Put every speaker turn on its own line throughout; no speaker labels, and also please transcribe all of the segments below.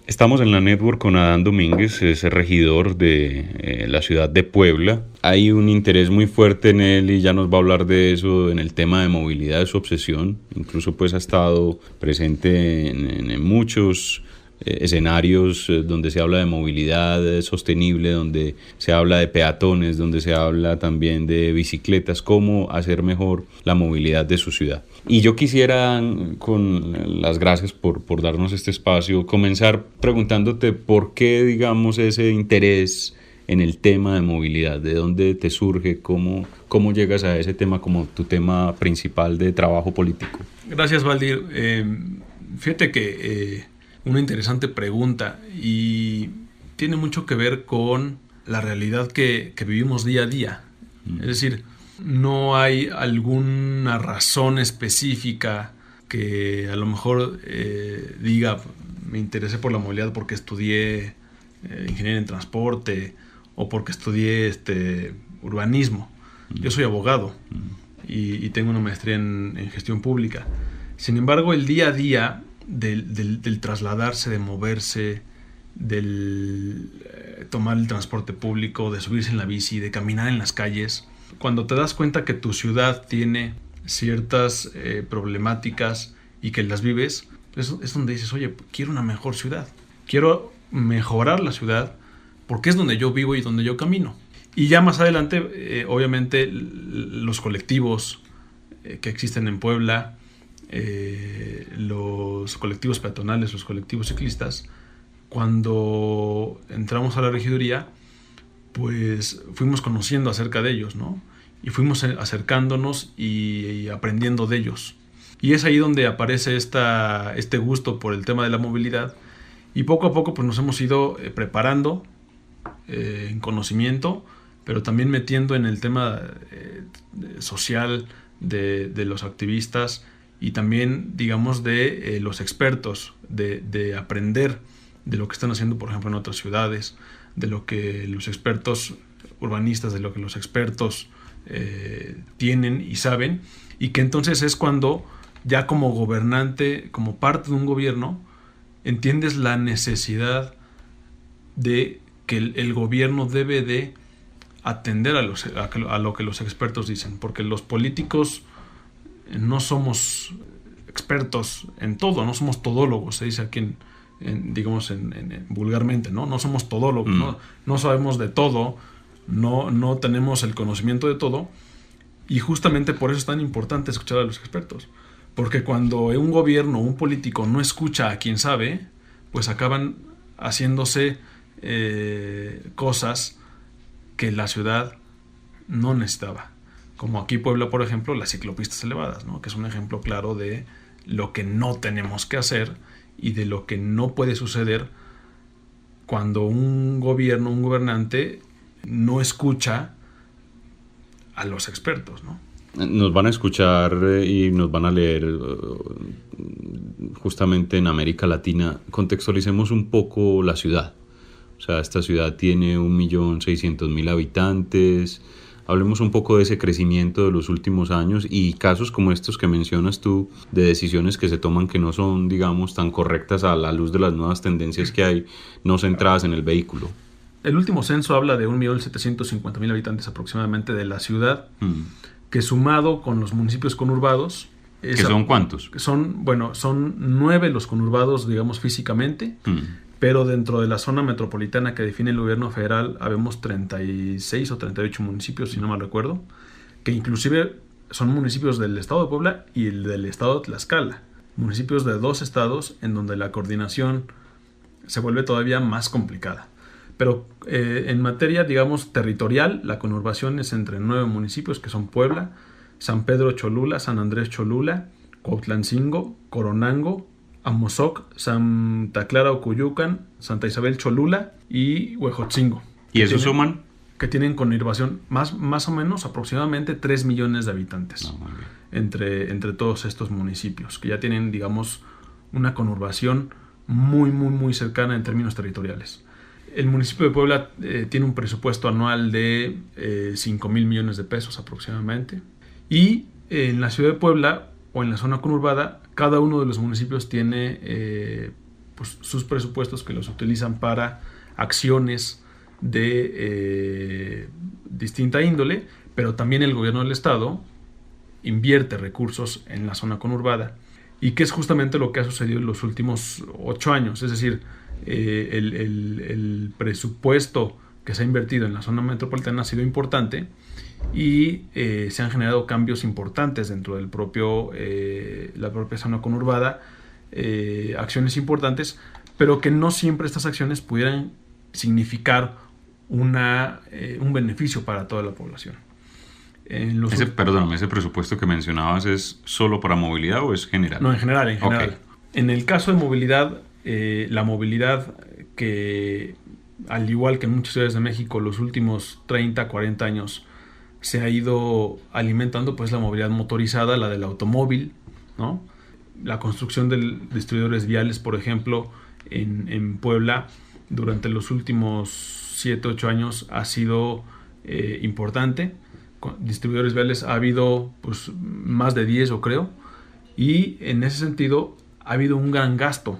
Estamos en la network con Adán Domínguez, es el regidor de la ciudad de Puebla. Hay un interés muy fuerte en él y ya nos va a hablar de eso, en el tema de movilidad, de su obsesión. Incluso pues ha estado presente en muchos escenarios donde se habla de movilidad sostenible, donde se habla de peatones, donde se habla también de bicicletas, cómo hacer mejor la movilidad de su ciudad. Y yo quisiera, con las gracias por darnos este espacio, comenzar preguntándote por qué, digamos, ese interés en el tema de movilidad, de dónde te surge, cómo llegas a ese tema como tu tema principal de trabajo político.
Gracias, Valdir. Fíjate que una interesante pregunta y tiene mucho que ver con la realidad que vivimos día a día. Es decir, no hay alguna razón específica que a lo mejor diga me interesé por la movilidad porque estudié ingeniería en transporte o porque estudié urbanismo. Yo soy abogado y tengo una maestría en gestión pública. Sin embargo, el día a día del trasladarse, de moverse, del tomar el transporte público, de subirse en la bici, de caminar en las calles, cuando te das cuenta que tu ciudad tiene ciertas problemáticas y que las vives, es donde dices, oye, quiero una mejor ciudad, quiero mejorar la ciudad porque es donde yo vivo y donde yo camino. Y ya más adelante, obviamente, los colectivos que existen en Puebla, los colectivos peatonales, los colectivos ciclistas, cuando entramos a la regiduría, pues fuimos conociendo acerca de ellos, ¿no? Y fuimos acercándonos y aprendiendo de ellos. Y es ahí donde aparece este gusto por el tema de la movilidad. Y poco a poco pues nos hemos ido preparando en conocimiento, pero también metiendo en el tema social de los activistas y también, digamos, de los expertos, de aprender de lo que están haciendo, por ejemplo, en otras ciudades, de lo que los expertos urbanistas, de lo que los expertos tienen y saben, y que entonces es cuando ya como gobernante, como parte de un gobierno, entiendes la necesidad de que el gobierno debe de atender a lo que los expertos dicen, porque los políticos no somos expertos en todo, no somos todólogos, se dice aquí digamos vulgarmente, no somos todólogos, no sabemos de todo, no tenemos el conocimiento de todo, y justamente por eso es tan importante escuchar a los expertos, porque cuando un gobierno, un político no escucha a quien sabe, pues acaban haciéndose cosas que la ciudad no necesitaba. Como aquí Puebla, por ejemplo, las ciclopistas elevadas, ¿no? Que es un ejemplo claro de lo que no tenemos que hacer y de lo que no puede suceder cuando un gobierno, un gobernante no escucha a los expertos, ¿no?
Nos van a escuchar y nos van a leer justamente en América Latina. Contextualicemos un poco la ciudad. O sea, esta ciudad tiene 1.600.000 habitantes. Hablemos un poco de ese crecimiento de los últimos años y casos como estos que mencionas tú, de decisiones que se toman que no son, digamos, tan correctas a la luz de las nuevas tendencias que hay, no centradas en el vehículo.
El último censo habla de 1.750.000 habitantes aproximadamente de la ciudad, que sumado con los municipios conurbados...
¿Que son cuántos?
Son 9 los conurbados, digamos, físicamente, pero dentro de la zona metropolitana que define el gobierno federal habemos 36 o 38 municipios, si no mal recuerdo, que inclusive son municipios del estado de Puebla y el del estado de Tlaxcala, municipios de 2 estados en donde la coordinación se vuelve todavía más complicada. Pero en materia, digamos, territorial, la conurbación es entre 9 municipios que son Puebla, San Pedro Cholula, San Andrés Cholula, Cuautlancingo, Coronango, Amozoc, Santa Clara Ocuyucan, Santa Isabel Cholula y Huejotzingo.
¿Y eso suman?
Que tienen conurbación más o menos aproximadamente 3 millones de habitantes entre todos estos municipios, que ya tienen, digamos, una conurbación muy, muy, muy cercana en términos territoriales. El municipio de Puebla tiene un presupuesto anual de 5,000 millones de pesos aproximadamente. Y en la ciudad de Puebla o en la zona conurbada, cada uno de los municipios tiene pues, sus presupuestos que los utilizan para acciones de distinta índole, pero también el gobierno del estado invierte recursos en la zona conurbada, y que es justamente lo que ha sucedido en los últimos 8 años. Es decir, el presupuesto que se ha invertido en la zona metropolitana ha sido importante, y se han generado cambios importantes dentro del la propia zona conurbada, acciones importantes, pero que no siempre estas acciones pudieran significar un beneficio para toda la población.
Perdóname, ¿ese presupuesto que mencionabas es solo para movilidad o es general?
No, en general.
Okay.
En el caso de movilidad, la movilidad que, al igual que en muchas ciudades de México, los últimos 30, 40 años se ha ido alimentando, pues la movilidad motorizada, la del automóvil, ¿no? La construcción de distribuidores viales, por ejemplo, en Puebla, durante los últimos 7, 8 años ha sido importante. Distribuidores viales ha habido pues más de 10, yo creo, y en ese sentido ha habido un gran gasto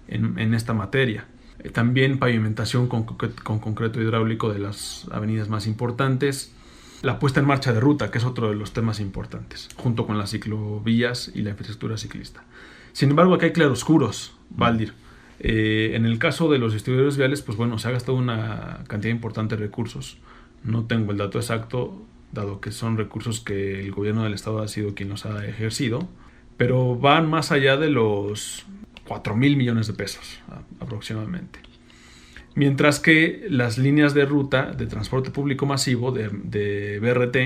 en esta materia. También pavimentación con concreto hidráulico de las avenidas más importantes. La puesta en marcha de ruta, que es otro de los temas importantes, junto con las ciclovías y la infraestructura ciclista. Sin embargo, aquí hay claroscuros, Valdir. En el caso de los distribuidores viales, pues bueno, se ha gastado una cantidad importante de recursos. No tengo el dato exacto, dado que son recursos que el gobierno del estado ha sido quien los ha ejercido, pero van más allá de los 4,000 millones de pesos aproximadamente. Mientras que las líneas de ruta de transporte público masivo de BRT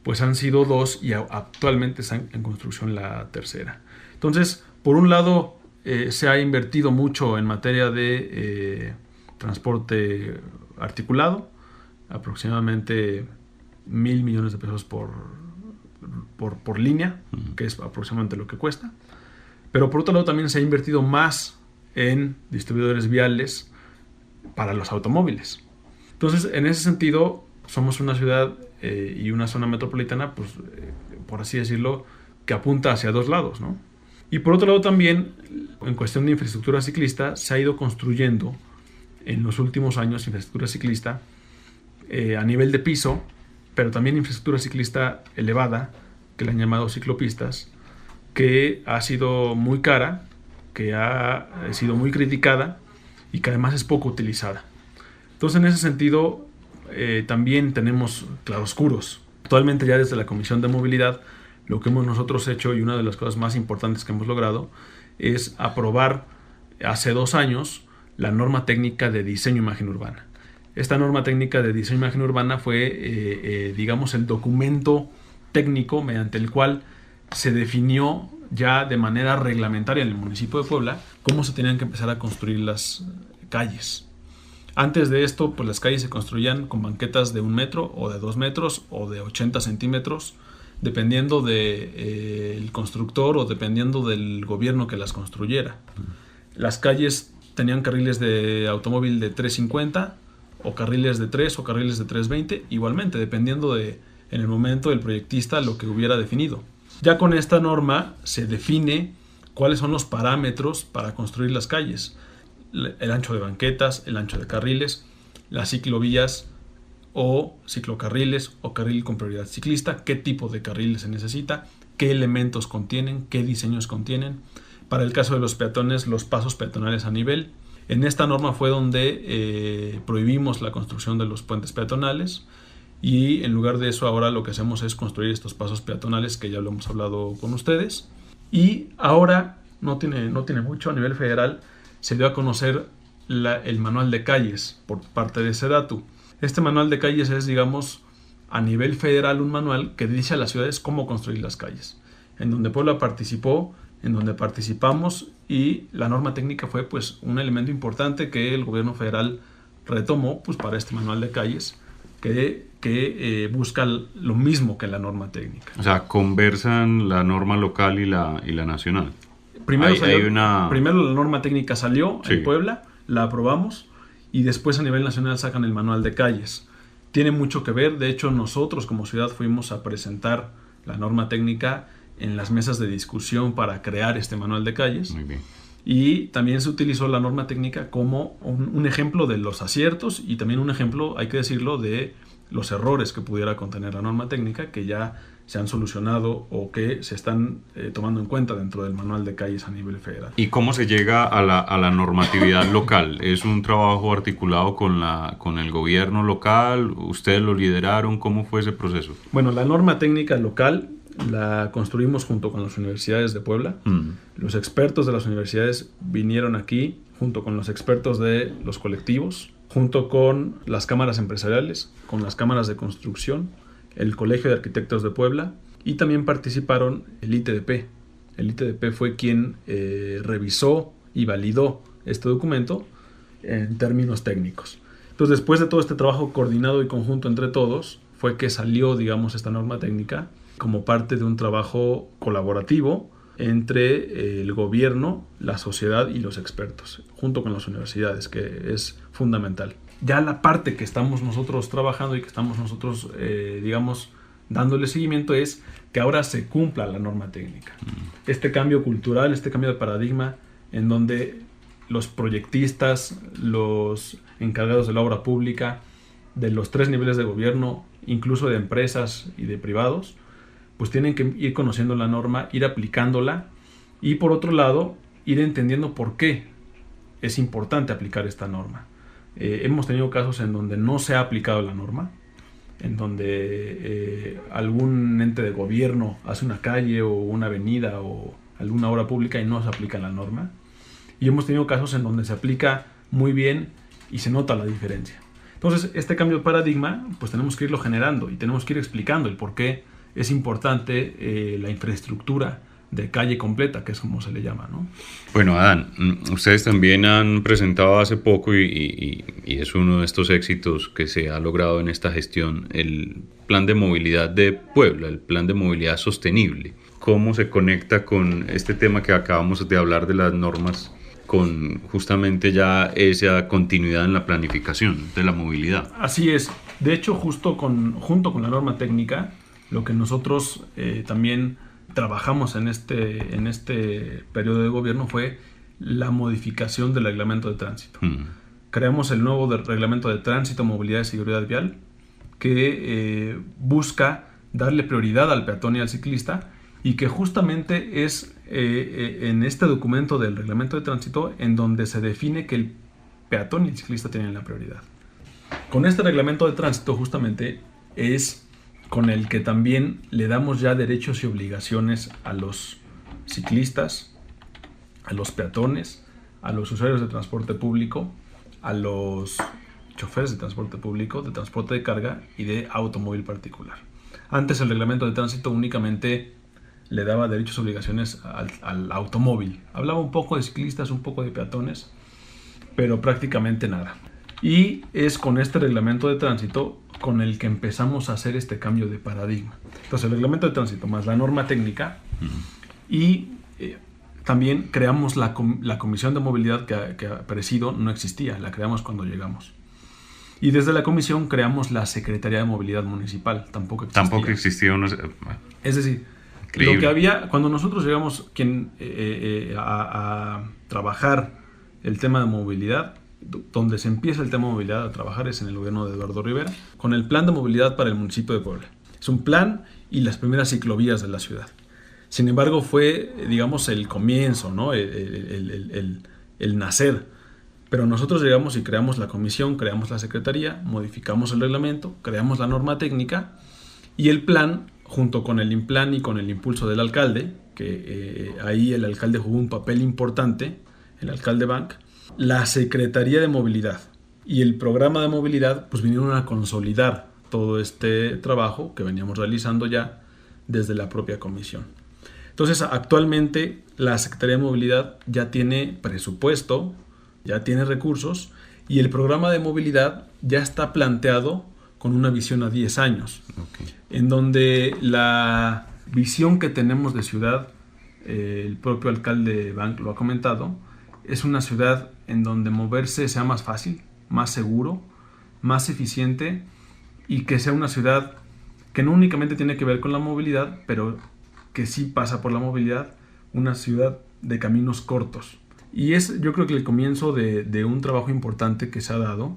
pues han sido 2 y actualmente están en construcción la tercera. Entonces, por un lado, se ha invertido mucho en materia de transporte articulado, aproximadamente 1,000 millones de pesos por línea, que es aproximadamente lo que cuesta. Pero por otro lado también se ha invertido más en distribuidores viales para los automóviles. Entonces, en ese sentido, somos una ciudad y una zona metropolitana, pues, por así decirlo, que apunta hacia dos lados, ¿no? Y por otro lado también, en cuestión de infraestructura ciclista, se ha ido construyendo en los últimos años infraestructura ciclista a nivel de piso, pero también infraestructura ciclista elevada, que le han llamado ciclopistas, que ha sido muy cara, que ha sido muy criticada y que además es poco utilizada. Entonces, en ese sentido, también tenemos claroscuros. Actualmente, ya desde la Comisión de Movilidad, lo que hemos nosotros hecho, y una de las cosas más importantes que hemos logrado, es aprobar hace 2 años la norma técnica de diseño e imagen urbana. Esta norma técnica de diseño e imagen urbana fue, digamos, el documento técnico mediante el cual se definió ya de manera reglamentaria en el municipio de Puebla cómo se tenían que empezar a construir las calles. Antes de esto, pues las calles se construían con banquetas de 1 metro o de 2 metros o de 80 centímetros, dependiendo del constructor o dependiendo del gobierno que las construyera. Las calles tenían carriles de automóvil de 350 o carriles de 3 o carriles de 320, igualmente, dependiendo en el momento del proyectista lo que hubiera definido. Ya con esta norma se define cuáles son los parámetros para construir las calles. El ancho de banquetas, el ancho de carriles, las ciclovías o ciclocarriles o carril con prioridad ciclista, qué tipo de carriles se necesita, qué elementos contienen, qué diseños contienen. Para el caso de los peatones, los pasos peatonales a nivel. En esta norma fue donde prohibimos la construcción de los puentes peatonales. Y en lugar de eso, ahora lo que hacemos es construir estos pasos peatonales que ya lo hemos hablado con ustedes. Y ahora, no tiene mucho, a nivel federal se dio a conocer el manual de calles por parte de SEDATU. Este manual de calles es, digamos, a nivel federal un manual que dice a las ciudades cómo construir las calles. En donde Puebla participó, en donde participamos, y la norma técnica fue pues un elemento importante que el gobierno federal retomó pues para este manual de calles, que busca lo mismo que la norma técnica.
O sea, conversan la norma local y la nacional.
Primero la norma técnica salió en Puebla, la aprobamos, y después a nivel nacional sacan el manual de calles. Tiene mucho que ver. De hecho, nosotros como ciudad fuimos a presentar la norma técnica en las mesas de discusión para crear este manual de calles.
Muy bien.
Y también se utilizó la norma técnica como un ejemplo de los aciertos y también un ejemplo, hay que decirlo, de los errores que pudiera contener la norma técnica, que ya se han solucionado o que se están tomando en cuenta dentro del manual de calles a nivel federal.
¿Y cómo se llega a la normatividad local? ¿Es un trabajo articulado con el gobierno local? ¿Ustedes lo lideraron? ¿Cómo fue ese proceso?
Bueno, la norma técnica local la construimos junto con las universidades de Puebla. Los expertos de las universidades vinieron aquí junto con los expertos de los colectivos, junto con las cámaras empresariales, con las cámaras de construcción, el Colegio de Arquitectos de Puebla, y también participaron el ITDP. El ITDP fue quien revisó y validó este documento en términos técnicos. Entonces, después de todo este trabajo coordinado y conjunto entre todos, fue que salió, digamos, esta norma técnica como parte de un trabajo colaborativo entre el gobierno, la sociedad y los expertos, junto con las universidades, que es fundamental. Ya la parte que estamos nosotros trabajando y que estamos nosotros, digamos, dándole seguimiento es que ahora se cumpla la norma técnica. Este cambio cultural, este cambio de paradigma en donde los proyectistas, los encargados de la obra pública, de los 3 niveles de gobierno, incluso de empresas y de privados, pues tienen que ir conociendo la norma, ir aplicándola y por otro lado, ir entendiendo por qué es importante aplicar esta norma. Hemos tenido casos en donde no se ha aplicado la norma, en donde algún ente de gobierno hace una calle o una avenida o alguna obra pública y no se aplica la norma. Y hemos tenido casos en donde se aplica muy bien y se nota la diferencia. Entonces, este cambio de paradigma, pues tenemos que irlo generando y tenemos que ir explicando el por qué es importante la infraestructura de calle completa, que es como se le llama, ¿no?
Bueno, Adán, ustedes también han presentado hace poco y es uno de estos éxitos que se ha logrado en esta gestión, el Plan de Movilidad de Puebla, el Plan de Movilidad Sostenible. ¿Cómo se conecta con este tema que acabamos de hablar de las normas, con justamente ya esa continuidad en la planificación de la movilidad?
Así es. De hecho, junto con la norma técnica, lo que nosotros también trabajamos en este periodo de gobierno fue la modificación del reglamento de tránsito. Creamos el nuevo reglamento de tránsito, movilidad y seguridad vial, que busca darle prioridad al peatón y al ciclista, y que justamente es en este documento del reglamento de tránsito en donde se define que el peatón y el ciclista tienen la prioridad. Con este reglamento de tránsito justamente es con el que también le damos ya derechos y obligaciones a los ciclistas, a los peatones, a los usuarios de transporte público, a los choferes de transporte público, de transporte de carga y de automóvil particular. Antes el reglamento de tránsito únicamente le daba derechos y obligaciones al automóvil. Hablaba un poco de ciclistas, un poco de peatones, pero prácticamente nada. Y es con este reglamento de tránsito con el que empezamos a hacer este cambio de paradigma. Entonces, el reglamento de tránsito más la norma técnica y también creamos la comisión de movilidad que presido, no existía, la creamos cuando llegamos. Y desde la comisión creamos la Secretaría de Movilidad Municipal, tampoco existía.
Tampoco existía una...
Es decir,
increíble.
Lo que había, cuando nosotros llegamos a trabajar el tema de movilidad, donde se empieza el tema de movilidad a trabajar es en el gobierno de Eduardo Rivera, con el plan de movilidad para el municipio de Puebla. Es un plan y las primeras ciclovías de la ciudad. Sin embargo, fue, digamos, el comienzo, ¿no? el nacer. Pero nosotros llegamos y creamos la comisión, creamos la secretaría, modificamos el reglamento, creamos la norma técnica y el plan, junto con el IMPLAN y con el impulso del alcalde, que ahí el alcalde jugó un papel importante, el alcalde Bank, la Secretaría de Movilidad y el programa de movilidad pues vinieron a consolidar todo este trabajo que veníamos realizando ya desde la propia comisión. Entonces, actualmente la Secretaría de Movilidad ya tiene presupuesto, ya tiene recursos y el programa de movilidad ya está planteado con una visión a 10 años, en donde la visión que tenemos de ciudad, el propio alcalde Bank lo ha comentado, es una ciudad en donde moverse sea más fácil, más seguro, más eficiente y que sea una ciudad que no únicamente tiene que ver con la movilidad, pero que sí pasa por la movilidad, una ciudad de caminos cortos, Y es, yo creo que el comienzo de un trabajo importante que se ha dado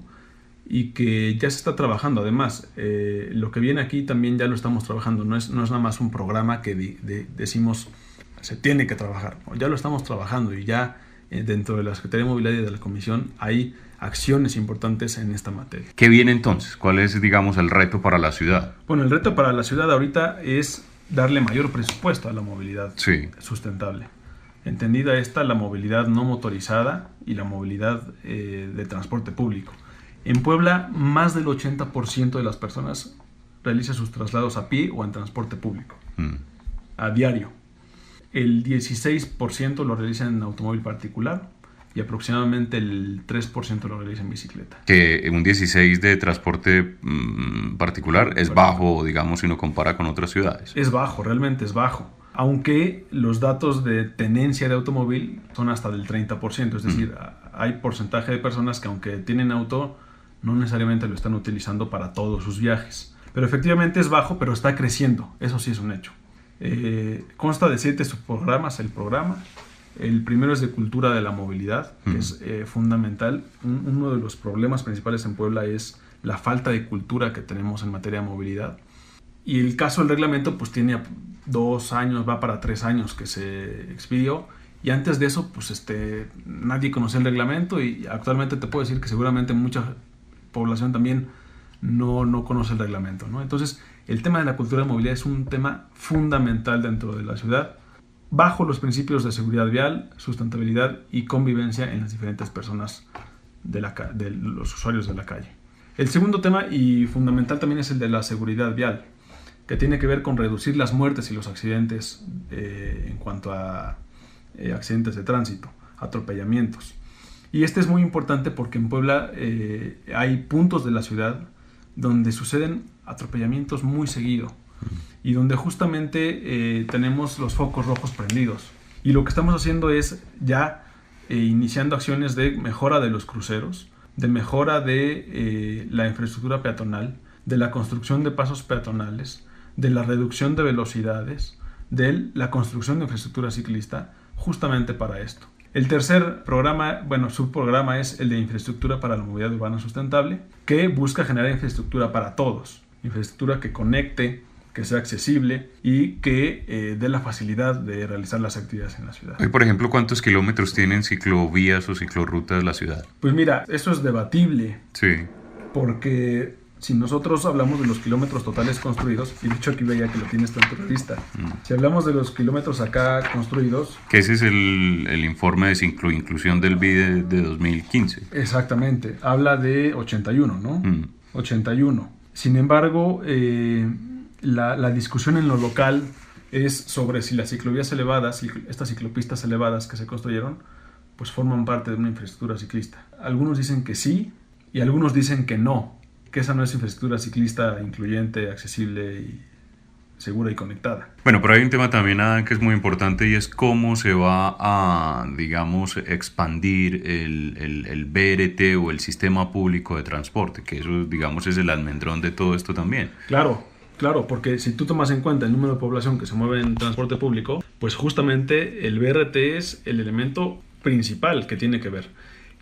y que ya se está trabajando. Además, lo que viene aquí también ya lo estamos trabajando. No es nada más un programa que decimos se tiene que trabajar. Ya lo estamos trabajando y ya dentro de la Secretaría de Movilidad y de la Comisión hay acciones importantes en esta materia.
¿Qué viene entonces? ¿Cuál es, digamos, el reto para la ciudad?
Bueno, el reto para la ciudad ahorita es darle mayor presupuesto a la movilidad sustentable. Entendida la movilidad no motorizada y la movilidad de transporte público. En Puebla, más del 80% de las personas realiza sus traslados a pie o en transporte público, a diario. El 16% lo realiza en automóvil particular y aproximadamente el 3% lo realiza en bicicleta.
Que un 16% de transporte particular es bajo, digamos, si uno compara con otras ciudades.
Es bajo, realmente es bajo. Aunque los datos de tenencia de automóvil son hasta del 30%. Es decir, hay porcentaje de personas que aunque tienen auto, no necesariamente lo están utilizando para todos sus viajes. Pero efectivamente es bajo, pero está creciendo. Eso sí es un hecho. Consta de 7 subprogramas el programa. El primero es de cultura de la movilidad, que es fundamental. Uno de los problemas principales en Puebla es la falta de cultura que tenemos en materia de movilidad. Y el caso del reglamento pues tiene 2 años, va para 3 años que se expidió. Y antes de eso pues nadie conocía el reglamento y actualmente te puedo decir que seguramente mucha población también no conoce el reglamento, ¿no? Entonces el tema de la cultura de movilidad es un tema fundamental dentro de la ciudad, bajo los principios de seguridad vial, sustentabilidad y convivencia en las diferentes personas de los usuarios de la calle. El segundo tema y fundamental también es el de la seguridad vial, que tiene que ver con reducir las muertes y los accidentes en cuanto a accidentes de tránsito, atropellamientos. Y este es muy importante porque en Puebla hay puntos de la ciudad donde suceden atropellamientos muy seguido y donde justamente tenemos los focos rojos prendidos. Y lo que estamos haciendo es ya iniciando acciones de mejora de los cruceros, de mejora de la infraestructura peatonal, de la construcción de pasos peatonales, de la reducción de velocidades, de la construcción de infraestructura ciclista, justamente para esto. El tercer subprograma es el de infraestructura para la movilidad urbana sustentable, que busca generar infraestructura para todos, infraestructura que conecte, que sea accesible y que dé la facilidad de realizar las actividades en la ciudad.
Hoy, por ejemplo, ¿cuántos kilómetros tienen ciclovías o ciclorrutas la ciudad?
Pues mira, eso es debatible.
Sí.
Porque si nosotros hablamos de los kilómetros totales construidos, y de hecho aquí veía que lo tienes en tu revista, si hablamos de los kilómetros acá construidos...
Que ese es el informe de inclusión del BID de 2015.
Exactamente, habla de 81, ¿no? 81. Sin embargo, la discusión en lo local es sobre si las ciclovías elevadas, estas ciclopistas elevadas que se construyeron, pues forman parte de una infraestructura ciclista. Algunos dicen que sí y algunos dicen que no, que esa no es infraestructura ciclista incluyente, accesible y segura y conectada.
Bueno, pero hay un tema también, Adán, que es muy importante y es cómo se va a, digamos, expandir el BRT o el sistema público de transporte, que eso, digamos, es el almendrón de todo esto también.
Claro, porque si tú tomas en cuenta el número de población que se mueve en transporte público, pues justamente el BRT es el elemento principal que tiene que ver.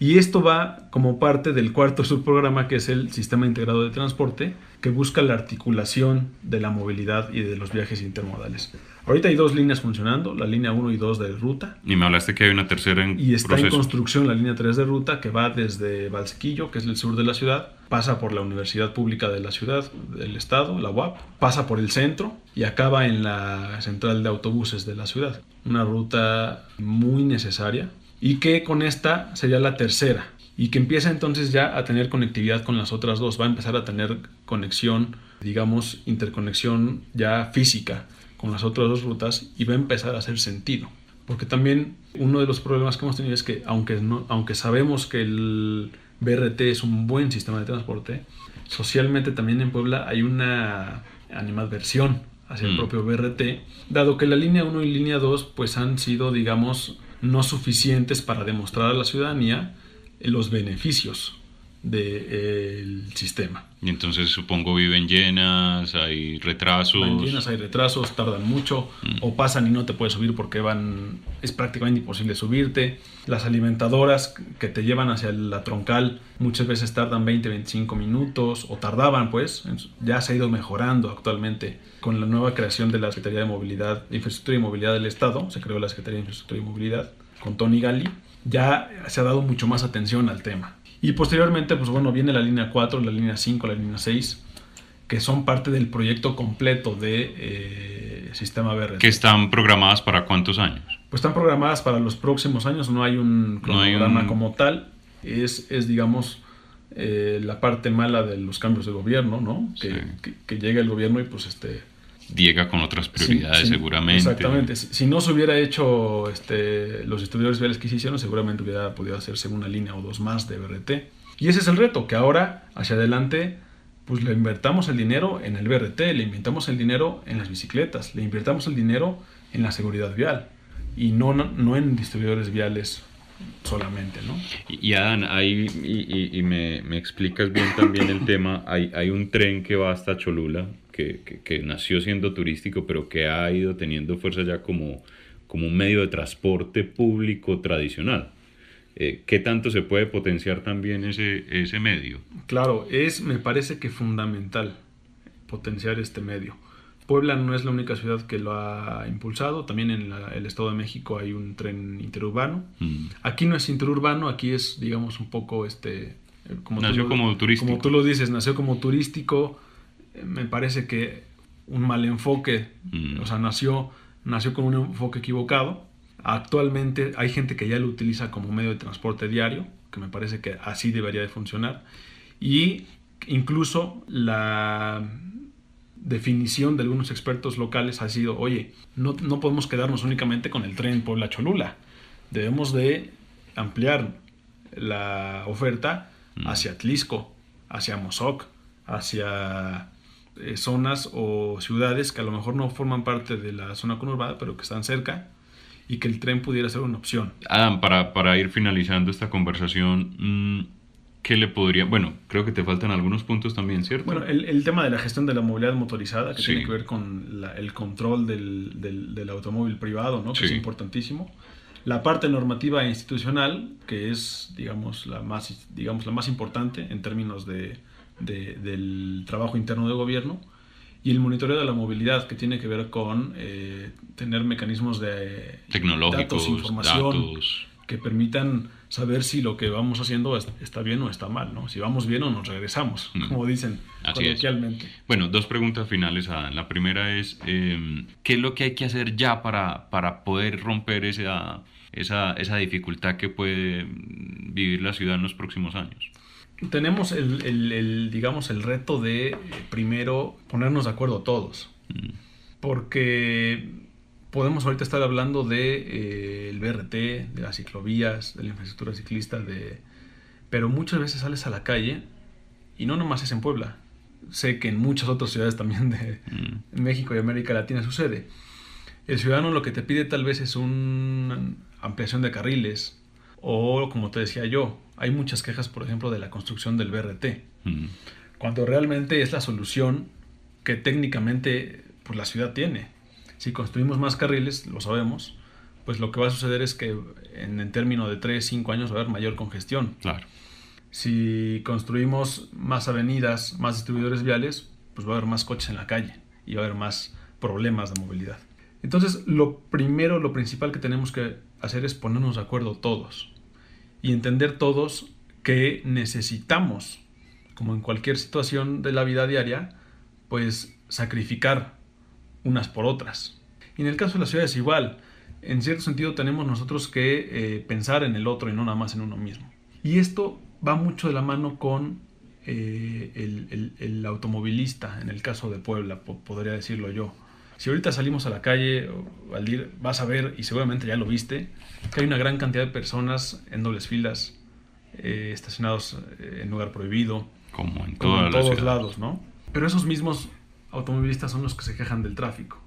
Y esto va como parte del cuarto subprograma, que es el Sistema Integrado de Transporte, que busca la articulación de la movilidad y de los viajes intermodales. Ahorita hay 2 líneas funcionando, la línea 1 y 2 de ruta.
Y me hablaste que hay una tercera en
Y está
proceso.
en construcción la línea 3 de ruta, que va desde Valsequillo, que es el sur de la ciudad, pasa por la Universidad Pública de la ciudad, del estado, la UAP, pasa por el centro y acaba en la central de autobuses de la ciudad. Una ruta muy necesaria y que con esta sería la tercera y que empieza entonces ya a tener conectividad con las otras 2. Va a empezar a tener conexión, digamos, interconexión ya física con las otras 2 rutas y va a empezar a hacer sentido. Porque también uno de los problemas que hemos tenido es que aunque sabemos que el BRT es un buen sistema de transporte, socialmente también en Puebla hay una animadversión hacia el propio BRT, dado que la línea 1 y línea 2 pues han sido, digamos, no suficientes para demostrar a la ciudadanía los beneficios del sistema.
Y entonces supongo viven llenas, hay retrasos.
Van llenas, hay retrasos, tardan mucho, o pasan y no te puedes subir porque es prácticamente imposible subirte. Las alimentadoras que te llevan hacia la troncal muchas veces tardan 20-25 minutos, o tardaban pues, ya se ha ido mejorando actualmente. Con la nueva creación de la Secretaría de Movilidad, Infraestructura y Movilidad del Estado, se creó la Secretaría de Infraestructura y Movilidad con Tony Gali, ya se ha dado mucho más atención al tema. Y posteriormente, pues bueno, viene la línea 4, la línea 5, la línea 6, que son parte del proyecto completo de Sistema BRT.
¿Que están programadas para cuántos años?
Pues están programadas para los próximos años, no hay un cronograma como tal, es digamos, la parte mala de los cambios de gobierno, ¿no? Que llega el gobierno y pues
llega con otras prioridades, seguramente.
Exactamente. Si no se hubiera hecho los distribuidores viales que se hicieron, seguramente hubiera podido hacerse una línea o dos más de BRT. Y ese es el reto, que ahora, hacia adelante, pues le invertamos el dinero en el BRT, le invirtamos el dinero en las bicicletas, le invirtamos el dinero en la seguridad vial y no en distribuidores viales solamente, ¿no?
Y Adán, y me explicas bien también el tema, hay un tren que va hasta Cholula, que nació siendo turístico, pero que ha ido teniendo fuerza ya como un medio de transporte público tradicional. ¿Qué tanto se puede potenciar también ese medio?
Claro, me parece que fundamental potenciar este medio. Puebla no es la única ciudad que lo ha impulsado, también en el Estado de México hay un tren interurbano. Aquí no es interurbano, aquí es, digamos, un poco
nació como turístico.
Como tú lo dices, nació como turístico. Me parece que un mal enfoque, o sea, nació con un enfoque equivocado. Actualmente hay gente que ya lo utiliza como medio de transporte diario, que me parece que así debería de funcionar. Y incluso la definición de algunos expertos locales ha sido, oye, no podemos quedarnos únicamente con el tren Puebla-Cholula. Debemos de ampliar la oferta hacia Atlixco, hacia Mozoc, hacia zonas o ciudades que a lo mejor no forman parte de la zona conurbada, pero que están cerca, y que el tren pudiera ser una opción.
Adam, para ir finalizando esta conversación, ¿qué le podría...? Bueno, creo que te faltan algunos puntos también, ¿cierto?
Bueno, el tema de la gestión de la movilidad motorizada, que tiene que ver con el control del automóvil privado, ¿no? Que es importantísimo. La parte normativa e institucional, que es, digamos, la más importante en términos del trabajo interno de gobierno, y el monitoreo de la movilidad, que tiene que ver con tener mecanismos de
tecnológicos,
datos, información, que permitan saber si lo que vamos haciendo está bien o está mal, ¿no? Si vamos bien o nos regresamos, como dicen coloquialmente.
Bueno, dos preguntas finales, Adán. La primera es, ¿qué es lo que hay que hacer ya para poder romper esa dificultad que puede vivir la ciudad en los próximos años?
Tenemos digamos, el reto de primero ponernos de acuerdo todos, porque podemos ahorita estar hablando del BRT, de las ciclovías, de la infraestructura ciclista, pero muchas veces sales a la calle y no nomás es en Puebla. Sé que en muchas otras ciudades también de México y América Latina sucede. El ciudadano lo que te pide tal vez es una ampliación de carriles, o como te decía yo, hay muchas quejas, por ejemplo, de la construcción del BRT, cuando realmente es la solución que técnicamente pues, la ciudad tiene. Si construimos más carriles, lo sabemos, pues lo que va a suceder es que en términos de 3-5 años va a haber mayor congestión.
Claro.
Si construimos más avenidas, más distribuidores viales, pues va a haber más coches en la calle y va a haber más problemas de movilidad. Entonces, lo principal que tenemos que hacer es ponernos de acuerdo todos y entender todos que necesitamos, como en cualquier situación de la vida diaria, pues sacrificar unas por otras. Y en el caso de la ciudad es igual. En cierto sentido tenemos nosotros que pensar en el otro y no nada más en uno mismo. Y esto va mucho de la mano con el automovilista, en el caso de Puebla, podría decirlo yo. Si ahorita salimos a la calle, Valdir, vas a ver, y seguramente ya lo viste, que hay una gran cantidad de personas en dobles filas, estacionados en lugar prohibido,
como en
todos lados, ¿no? Pero esos mismos automovilistas son los que se quejan del tráfico.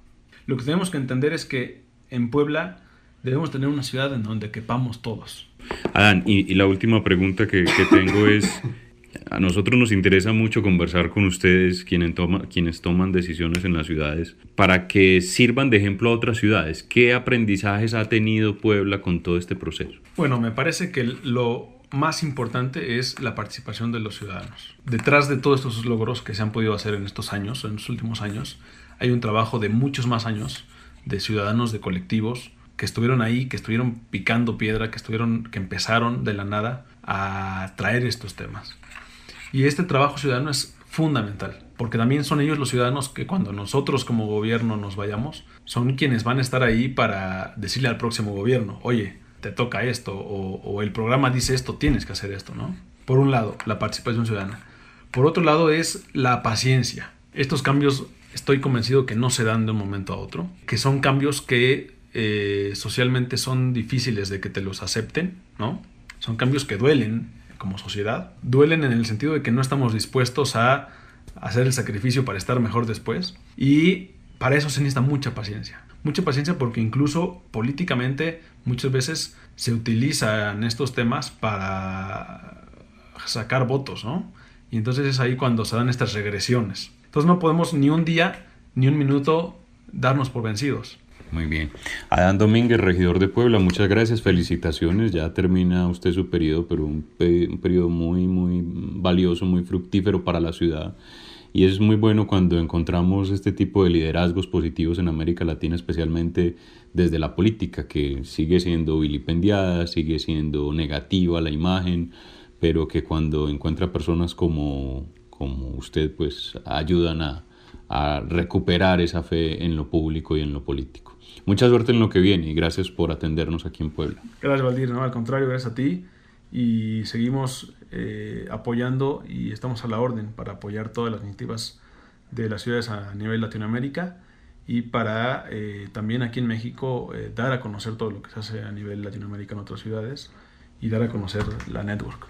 Lo que tenemos que entender es que en Puebla debemos tener una ciudad en donde quepamos todos.
Adán, y la última pregunta que tengo es, A nosotros nos interesa mucho conversar con ustedes, quienes toman decisiones en las ciudades, para que sirvan de ejemplo a otras ciudades. ¿Qué aprendizajes ha tenido Puebla con todo este proceso?
Bueno, me parece que lo más importante es la participación de los ciudadanos. Detrás de todos estos logros que se han podido hacer en estos años, en los últimos años, hay un trabajo de muchos más años de ciudadanos, de colectivos, que estuvieron ahí, que estuvieron picando piedra, que empezaron de la nada a traer estos temas. Y este trabajo ciudadano es fundamental, porque también son ellos los ciudadanos que cuando nosotros como gobierno nos vayamos, son quienes van a estar ahí para decirle al próximo gobierno, oye, te toca esto, o el programa dice esto, tienes que hacer esto, ¿no? Por un lado, la participación ciudadana. Por otro lado es la paciencia. Estos cambios estoy convencido que no se dan de un momento a otro, que son cambios que socialmente son difíciles de que te los acepten, ¿no? Son cambios que duelen como sociedad. Duelen en el sentido de que no estamos dispuestos a hacer el sacrificio para estar mejor después. Y para eso se necesita mucha paciencia. Mucha paciencia porque incluso políticamente muchas veces se utilizan estos temas para sacar votos, ¿no? Y entonces es ahí cuando se dan estas regresiones. Entonces no podemos ni un día ni un minuto darnos por vencidos.
Muy bien. Adán Domínguez, regidor de Puebla, muchas gracias, felicitaciones. Ya termina usted su periodo, pero un periodo muy, muy valioso, muy fructífero para la ciudad. Y es muy bueno cuando encontramos este tipo de liderazgos positivos en América Latina, especialmente desde la política, que sigue siendo vilipendiada, sigue siendo negativa la imagen, pero que cuando encuentra personas como usted, pues ayudan a recuperar esa fe en lo público y en lo político. Mucha suerte en lo que viene y gracias por atendernos aquí en Puebla.
Gracias, Valdir. No, al contrario, gracias a ti. Y seguimos apoyando y estamos a la orden para apoyar todas las iniciativas de las ciudades a nivel Latinoamérica y para también aquí en México dar a conocer todo lo que se hace a nivel Latinoamérica en otras ciudades y dar a conocer la network.